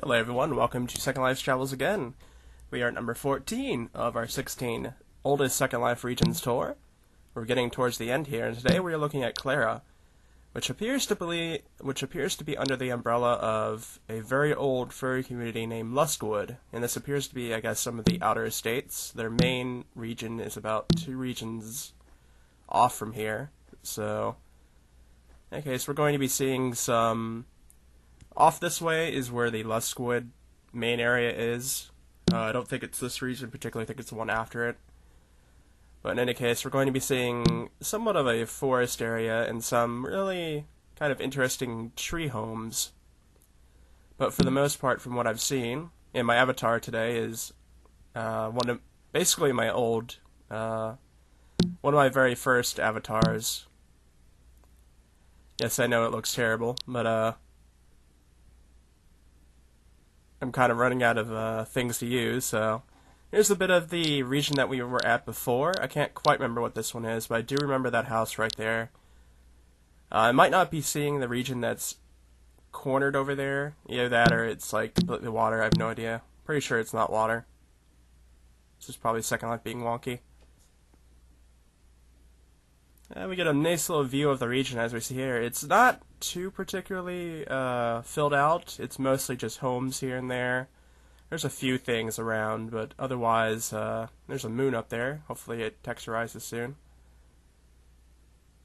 Hello everyone, welcome to Second Life's Travels again. We are at number 14 of our 16 oldest Second Life regions tour. We're getting towards the end here, and today we are looking at Clara, which appears to be under the umbrella of a very old furry community named Luskwood, and this appears to be, I guess, some of the outer estates. Their main region is about 2 regions off from here, so in that case we're going to be seeing some. Off this way is where the luskwood main area is. I don't think it's this region particularly, I think it's the one after it. But in any case, we're going to be seeing somewhat of a forest area and some really kind of interesting tree homes. But for the most part, from what I've seen, and my avatar today is basically my old, one of my very first avatars. Yes, I know it looks terrible, but I'm kind of running out of things to use, so here's a bit of the region that we were at before. I can't quite remember what this one is, but I do remember that house right there. I might not be seeing the region that's cornered over there. Either that or it's like completely water, I have no idea. Pretty sure it's not water. This is probably Second Life being wonky. We get a nice little view of the region as we see here. It's not too particularly filled out. It's mostly just homes here and there. There's a few things around, but otherwise, there's a moon up there. Hopefully it texturizes soon.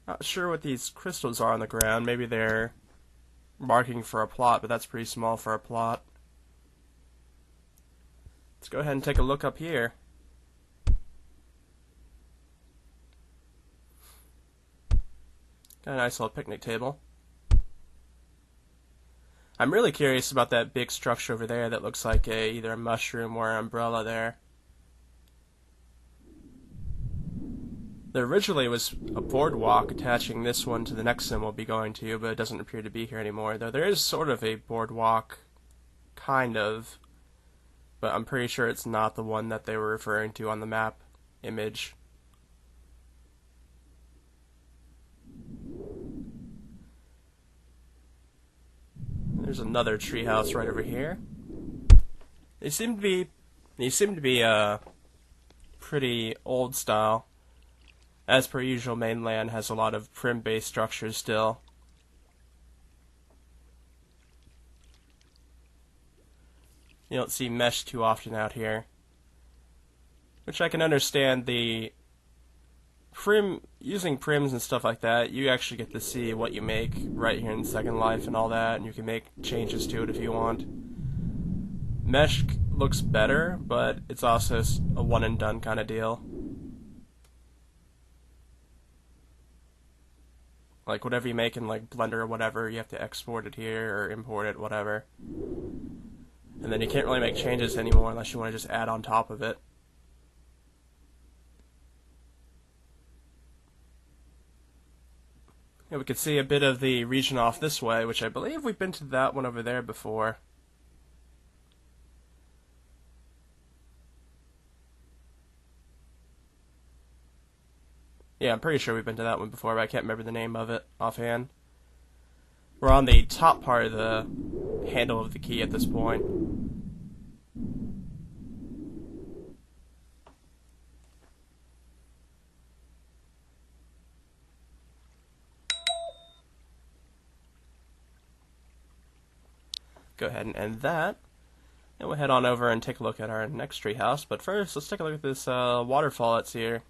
Not sure what these crystals are on the ground. Maybe they're marking for a plot, but that's pretty small for a plot. Let's go ahead and take a look up here. Got a nice little picnic table. I'm really curious about that big structure over there that looks like either a mushroom or an umbrella there. There originally was a boardwalk attaching this one to the next one we'll be going to, but it doesn't appear to be here anymore, though there is sort of a boardwalk, kind of, but I'm pretty sure it's not the one that they were referring to on the map image. There's another treehouse right over here. They seem to be pretty old style. As per usual, mainland has a lot of prim-based structures still. You don't see mesh too often out here, which I can understand. The using prims and stuff like that, you actually get to see what you make right here in Second Life and all that, and you can make changes to it if you want. Mesh looks better, but it's also a one and done kind of deal. Like whatever you make in like Blender or whatever, you have to export it here or import it, whatever. And then you can't really make changes anymore unless you want to just add on top of it. Yeah, we could see a bit of the region off this way, which I believe we've been to that one over there before. Yeah, I'm pretty sure we've been to that one before, but I can't remember the name of it offhand. We're on the top part of the handle of the key at this point. Go ahead and end that, and we'll head on over and take a look at our next treehouse. But first, let's take a look at this waterfall that's here,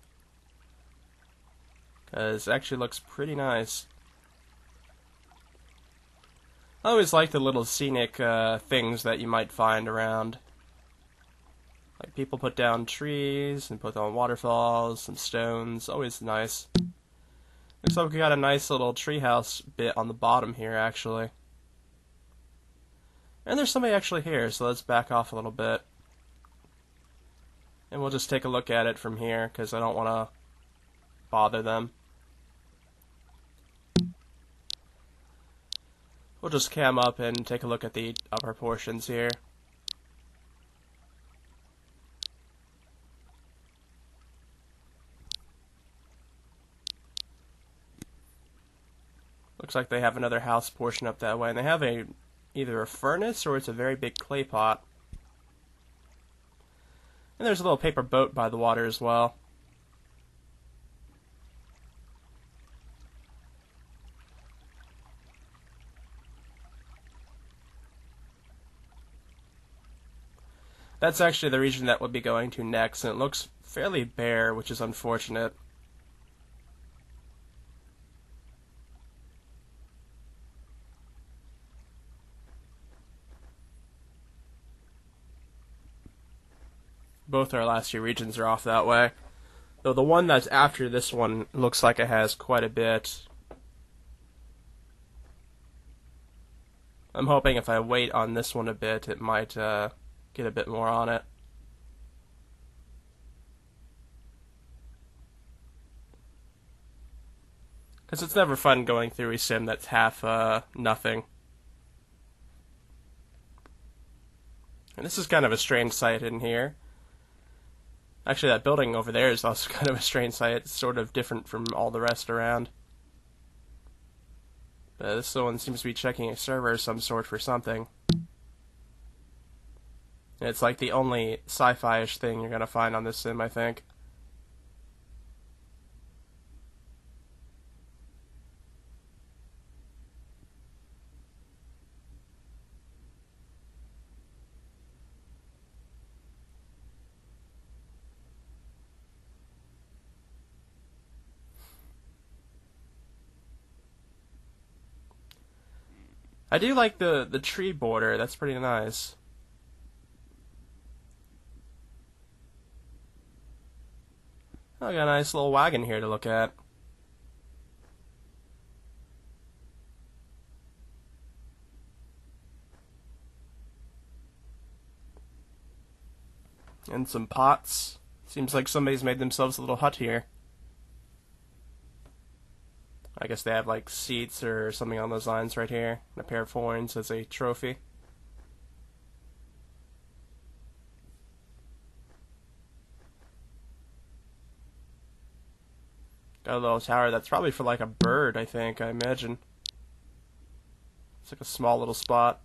because it actually looks pretty nice. I always like the little scenic things that you might find around. Like people put down trees and put down waterfalls, some stones. Always nice. Looks like we got a nice little treehouse bit on the bottom here, actually. And there's somebody actually here, so let's back off a little bit. And we'll just take a look at it from here, because I don't want to bother them. We'll just cam up and take a look at the upper portions here. Looks like they have another house portion up that way, and they have a either a furnace or it's a very big clay pot. And there's a little paper boat by the water as well. That's actually the region that we'll be going to next, and it looks fairly bare, which is unfortunate. Both our last few regions are off that way. Though the one that's after this one looks like it has quite a bit. I'm hoping if I wait on this one a bit, it might get a bit more on it. Because it's never fun going through a sim that's half nothing. And this is kind of a strange sight in here. Actually, that building over there is also kind of a strange sight. It's sort of different from all the rest around. But this one seems to be checking a server of some sort for something. And it's like the only sci-fi-ish thing you're going to find on this sim, I think. I do like the tree border. That's pretty nice. I got a nice little wagon here to look at. And some pots. Seems like somebody's made themselves a little hut here. I guess they have like seats or something on those lines right here. And a pair of horns as a trophy. Got a little tower that's probably for like a bird, I think, I imagine. It's like a small little spot.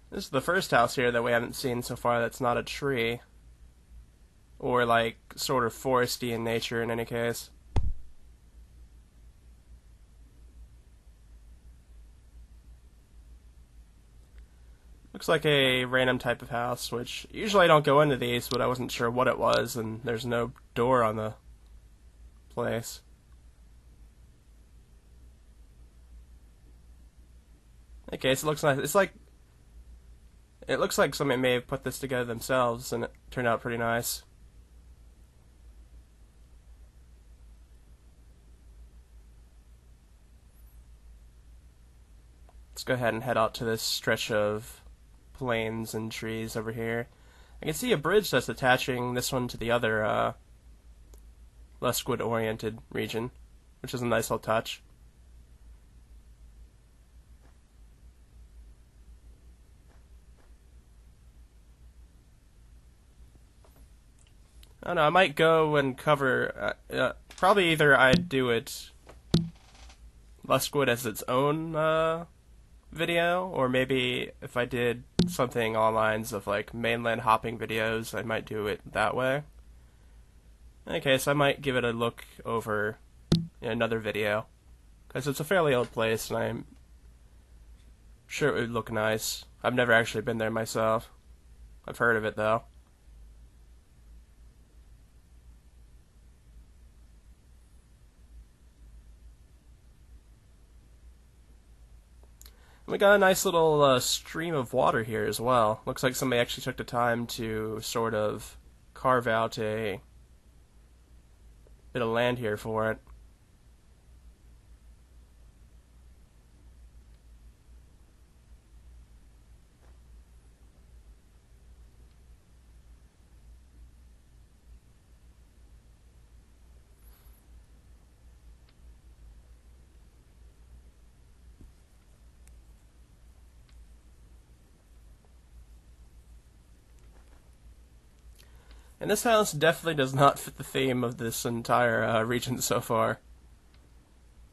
This is the first house here that we haven't seen so far that's not a tree. Or like sort of foresty in nature in any case. Looks like a random type of house, which usually I don't go into these, but I wasn't sure what it was, and there's no door on the place. Okay, so it looks nice. It looks like somebody may have put this together themselves, and it turned out pretty nice. Let's go ahead and head out to this stretch of plains and trees over here. I can see a bridge that's attaching this one to the other luskwood-oriented region, which is a nice little touch. I don't know, I might go and cover, probably either I'd do it Luskwood as its own video, or maybe if I did something along the lines of like mainland hopping videos, I might do it that way. In any case, I might give it a look over in another video, because it's a fairly old place and I'm sure it would look nice. I've never actually been there myself. I've heard of it though. We got a nice little stream of water here as well. Looks like somebody actually took the time to sort of carve out a bit of land here for it. And this house definitely does not fit the theme of this entire region so far.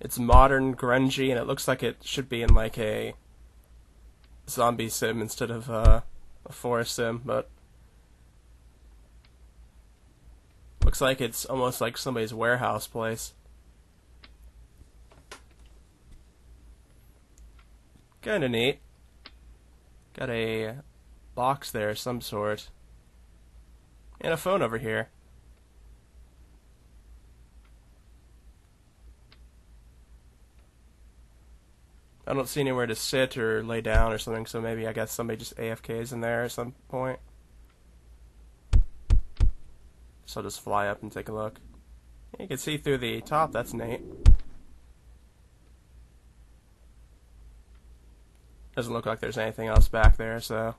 It's modern, grungy, and it looks like it should be in like a zombie sim instead of a forest sim, but looks like it's almost like somebody's warehouse place. Kinda neat. Got a box there of some sort. And a phone over here. I don't see anywhere to sit or lay down or something, so maybe I guess somebody just AFKs in there at some point. So I'll just fly up and take a look. You can see through the top, that's neat. Doesn't look like there's anything else back there, so.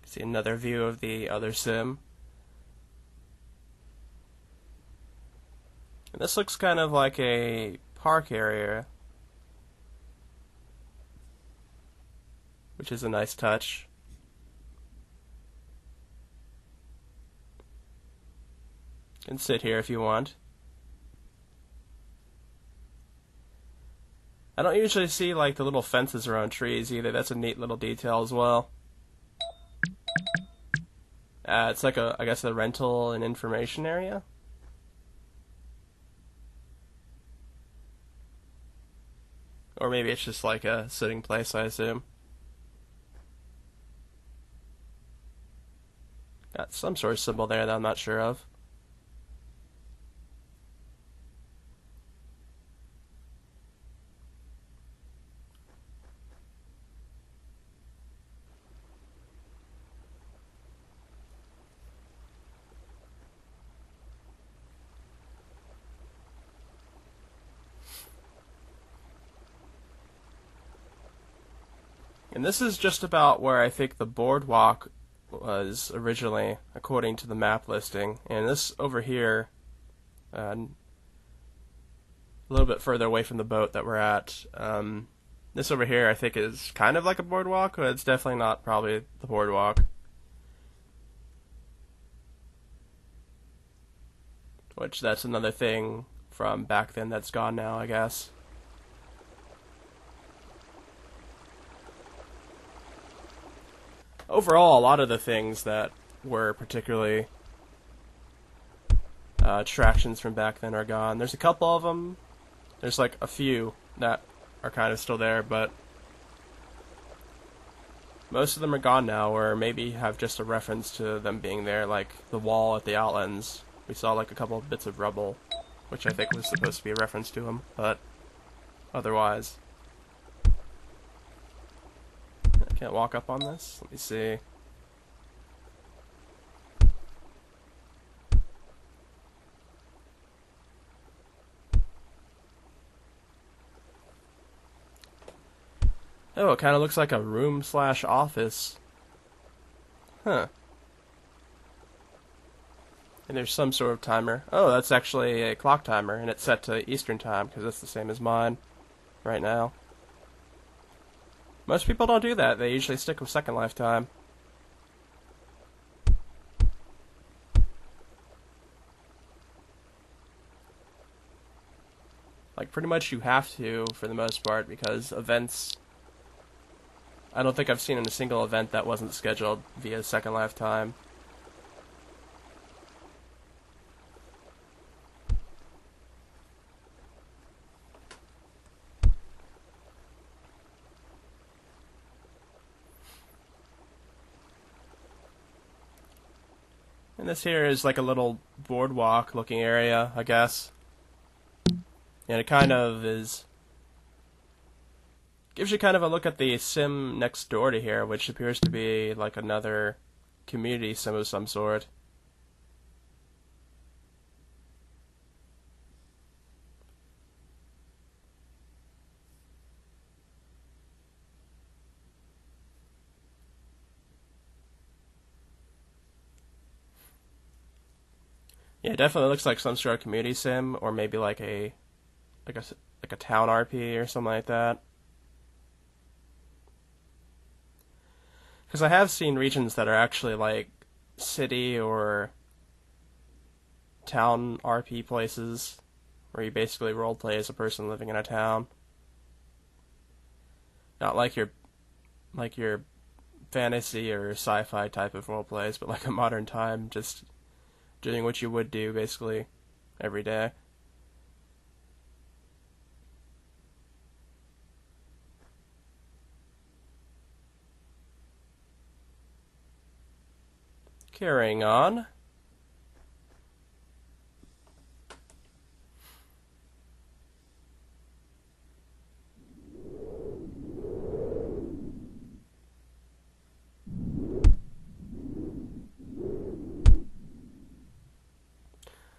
See another view of the other sim. And this looks kind of like a park area, which is a nice touch. You can sit here if you want. I don't usually see like the little fences around trees either. That's a neat little detail as well. It's like I guess a rental and information area. Or maybe it's just like a sitting place, I assume. Got some sort of symbol there that I'm not sure of. And this is just about where I think the boardwalk was originally, according to the map listing. And this over here, a little bit further away from the boat that we're at, this over here I think is kind of like a boardwalk, but it's definitely not probably the boardwalk. Which, that's another thing from back then that's gone now, I guess. Overall, a lot of the things that were particularly attractions from back then are gone. There's a couple of them. There's like a few that are kind of still there, but most of them are gone now, or maybe have just a reference to them being there, like the wall at the Outlands. We saw like a couple of bits of rubble, which I think was supposed to be a reference to them, but otherwise. I can't walk up on this. Let me see. Oh, it kind of looks like a room/office. Huh. And there's some sort of timer. Oh, that's actually a clock timer, and it's set to Eastern time, because that's the same as mine right now. Most people don't do that. They usually stick with Second Life time. Like, pretty much you have to, for the most part, because events... I don't think I've seen a single event that wasn't scheduled via Second Life time. And this here is like a little boardwalk looking area, I guess. And it kind of is... gives you kind of a look at the sim next door to here, which appears to be like another community sim of some sort. Yeah, it definitely looks like some sort of community sim, or maybe like a like a town RP or something like that. Because I have seen regions that are actually like city or town RP places where you basically roleplay as a person living in a town. Not like your fantasy or sci-fi type of roleplays, but like a modern time, just doing what you would do basically every day. Carrying on.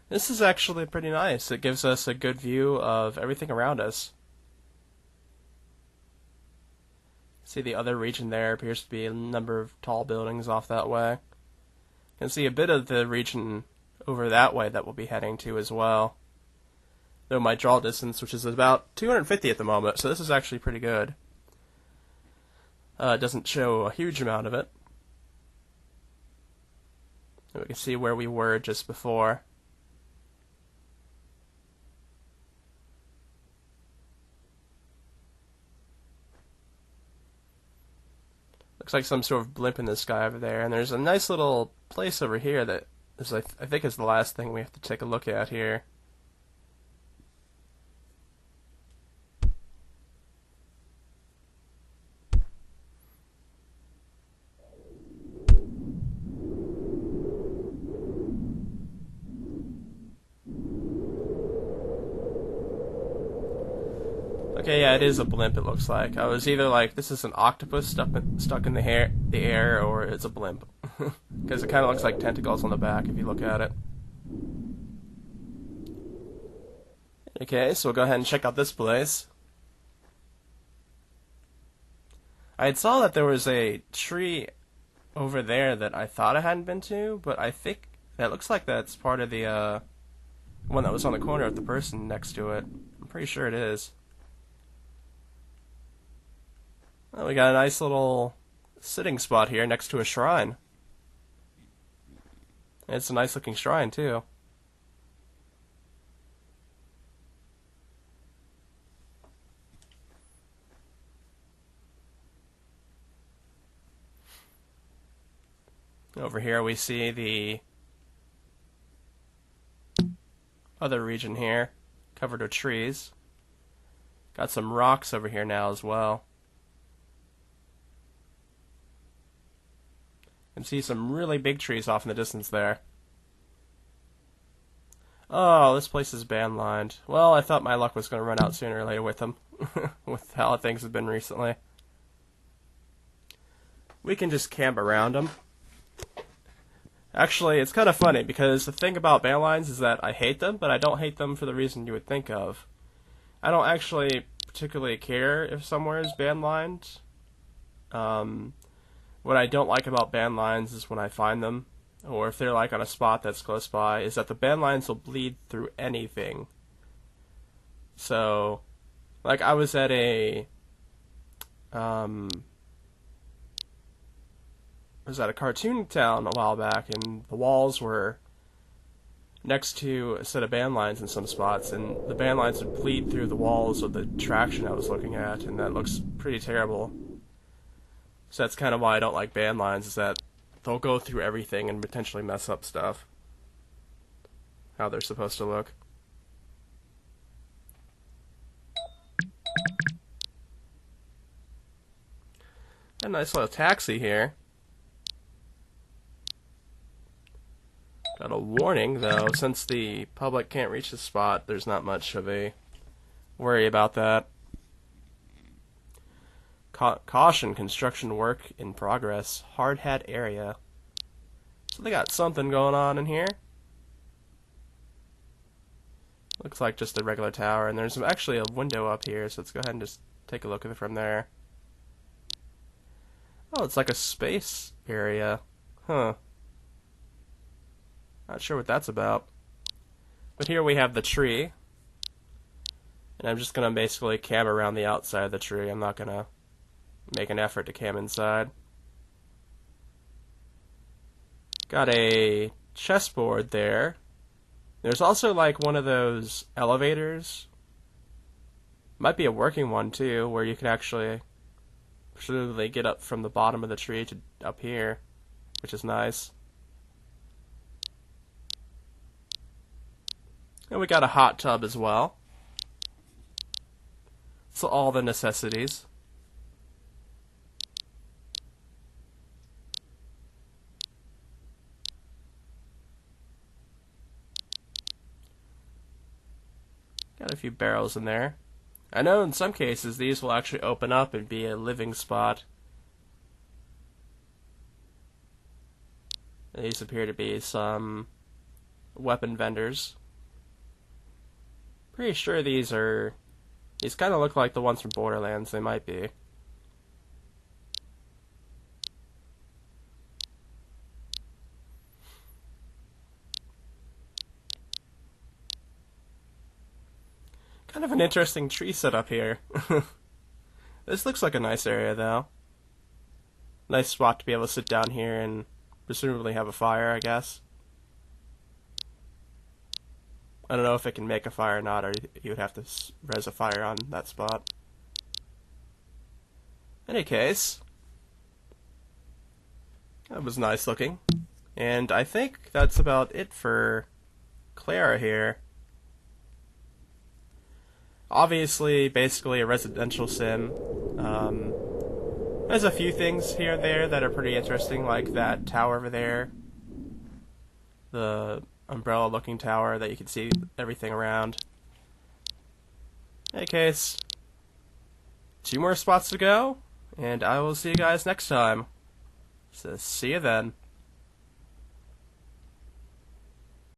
This is actually pretty nice. It gives us a good view of everything around us. See the other region there appears to be a number of tall buildings off that way. You can see a bit of the region over that way that we'll be heading to as well. Though my draw distance, which is about 250 at the moment, so this is actually pretty good. It doesn't show a huge amount of it. And we can see where we were just before. Looks like some sort of blimp in the sky over there, and there's a nice little place over here that is, I think, is the last thing we have to take a look at here. Okay, yeah, it is a blimp, it looks like. I was either like, this is an octopus stuck in the air, or it's a blimp. Because it kind of looks like tentacles on the back if you look at it. Okay, so we'll go ahead and check out this place. I had saw that there was a tree over there that I thought I hadn't been to, but I think that looks like that's part of the one that was on the corner of the person next to it. I'm pretty sure it is. Well, we got a nice little sitting spot here next to a shrine. It's a nice looking shrine, too. Over here we see the other region here, covered with trees. Got some rocks over here now as well. You can see some really big trees off in the distance there. Oh, this place is ban-lined. Well, I thought my luck was going to run out sooner or later with them, with how things have been recently. We can just camp around them. Actually, it's kind of funny, because the thing about ban lines is that I hate them, but I don't hate them for the reason you would think of. I don't actually particularly care if somewhere is ban lined. What I don't like about ban lines is when I find them, or if they're like on a spot that's close by, is that the ban lines will bleed through anything. So, like I was at a cartoon town a while back, and the walls were next to a set of band lines in some spots, and the band lines would bleed through the walls of the attraction I was looking at, and that looks pretty terrible. So that's kind of why I don't like band lines, is that they'll go through everything and potentially mess up stuff, how they're supposed to look. A nice little taxi here. Got a warning, though, since the public can't reach the spot, there's not much of a worry about that. Caution, construction work in progress. Hard hat area. So they got something going on in here. Looks like just a regular tower, and there's actually a window up here, so let's go ahead and just take a look at it from there. Oh, it's like a space area. Huh. Not sure what that's about. But here we have the tree. And I'm just going to basically cam around the outside of the tree. I'm not going to make an effort to cam inside. Got a chessboard there. There's also like one of those elevators. Might be a working one too, where you can actually presumably get up from the bottom of the tree to up here, which is nice. And we got a hot tub as well. So all the necessities. Got a few barrels in there. I know in some cases these will actually open up and be a living spot. These appear to be some weapon vendors. Pretty sure these kind of look like the ones from Borderlands. They might be. Kind of an interesting tree setup here. This looks like a nice area, though. Nice spot to be able to sit down here and presumably have a fire, I guess. I don't know if it can make a fire or not, or you would have to res a fire on that spot. In any case, that was nice looking. And I think that's about it for Clara here. Obviously, basically a residential sim. There's a few things here and there that are pretty interesting, like that tower over there. The umbrella-looking tower that you can see everything around. In any case, 2 more spots to go, and I will see you guys next time. So see you then.